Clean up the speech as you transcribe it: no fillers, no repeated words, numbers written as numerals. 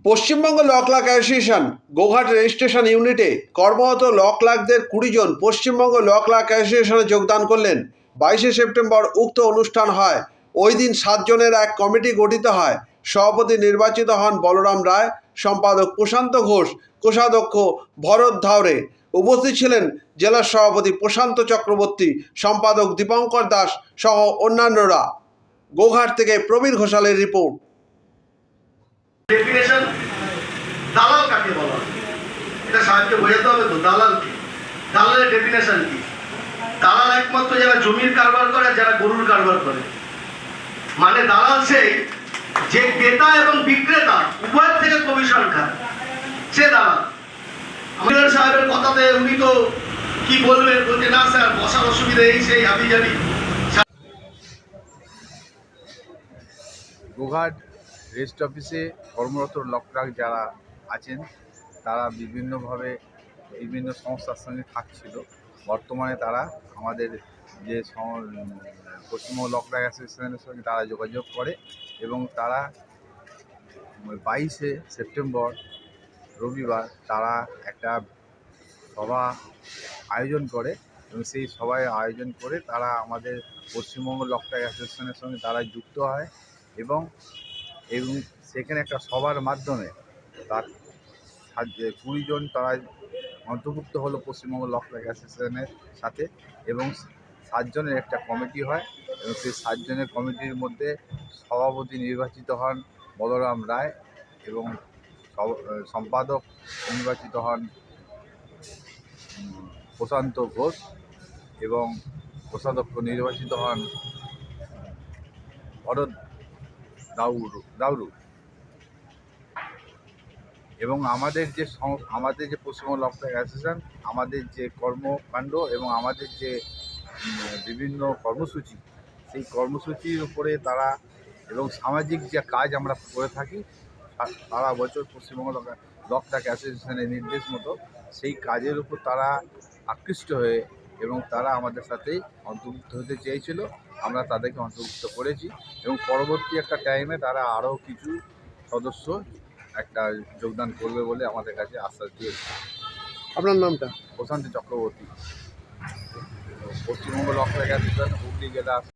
Paschimbanga law clerk association Goghat registration ইউনিটে কর্মরত ল ক্লার্কদের 20 জন Paschimbanga law clerk অ্যাসোসিয়েশনে যোগদান করলেন। 22শে সেপ্টেম্বর উক্ত অনুষ্ঠান হয়। ওই দিন 7 জনের এক কমিটি গঠিত হয়। সভাপতি নির্বাচিত হন বলরাম রায়, সম্পাদক প্রশান্ত ঘোষ, কোষাধ্যক্ষ ভরত ধাওরে। উপস্থিত ছিলেন জেলা সভাপতি প্রশান্ত চক্রবর্তী, সম্পাদক দীপঙ্কর দাস সহ অন্যান্যরা। গোঘাট থেকে প্রবীর ঘোষালের রিপোর্ট। ডেফিনেশন দালাল কাকে বলা হয় এটা সাহায্য বোঝাতে হবে তো। দালাল কি? দালালের ডেফিনেশন কি? দালাল একমাত্র যারা জমির কারবার করে আর যারা গরুর কারবার করে। মানে দালাল সেই যে ক্রেতা এবং বিক্রেতা উভয়ের থেকে কমিশন খায়, সে দালাল। আমির সাহেবের কথাতে উনি তো কি বলবেন, বলতে না স্যার বসার অসুবিধা এই সেই হাবি যাবি। গোঘাট রেজিস্ট অফিসে কর্মরত ল ক্লার্ক যারা আছেন তারা বিভিন্নভাবে বিভিন্ন সংস্থার সঙ্গে থাকছিল। বর্তমানে তারা আমাদের যে পশ্চিমবঙ্গ ল ক্লার্ক অ্যাসোসিয়েশনের সঙ্গে তারা যোগাযোগ করে এবং তারা 22শে সেপ্টেম্বর রবিবার তারা একটা সভা আয়োজন করে এবং সেই সভায় আয়োজন করে তারা আমাদের পশ্চিমবঙ্গ ল ক্লার্ক অ্যাসোসিয়েশনের সঙ্গে তারা যুক্ত হয় এবং সেখানে একটা সভার মাধ্যমে তার 20 জন তারা অন্তর্ভুক্ত হলো পশ্চিমবঙ্গ ল ক্লার্ক অ্যাসোসিয়েশনের সাথে এবং 7 জনের একটা কমিটি হয় এবং সেই 7 জনের কমিটির মধ্যে সভাপতি নির্বাচিত হন বলরাম রায় এবং সম্পাদক নির্বাচিত হন প্রশান্ত ঘোষ এবং কোষাধ্যক্ষ নির্বাচিত হন ভরত দাউরু। এবং আমাদের যে পশ্চিমবঙ্গ ল ক্লার্ক অ্যাসোসিয়েশন, আমাদের যে কর্মকাণ্ড এবং আমাদের যে বিভিন্ন কর্মসূচি, সেই কর্মসূচির উপরে তারা এবং সামাজিক যে কাজ আমরা করে থাকি সারা বছর পশ্চিমবঙ্গ ল ক্লার্ক অ্যাসোসিয়েশনের নির্দেশ মতো সেই কাজের উপর তারা আকৃষ্ট হয়ে এবং তারা আমাদের সাথে অন্তর্ভুক্ত হতে চেয়েছিল। আমরা তাদেরকে অন্তর্ভুক্ত করেছি এবং পরবর্তী একটা টাইমে তারা আরও কিছু সদস্য একটা যোগদান করবে বলে আমাদের কাছে আশ্বাস দিয়েছে। আপনার নামটা? Prashanta Chakraborty, Paschimbanga law clerk association Hooghly জেলা।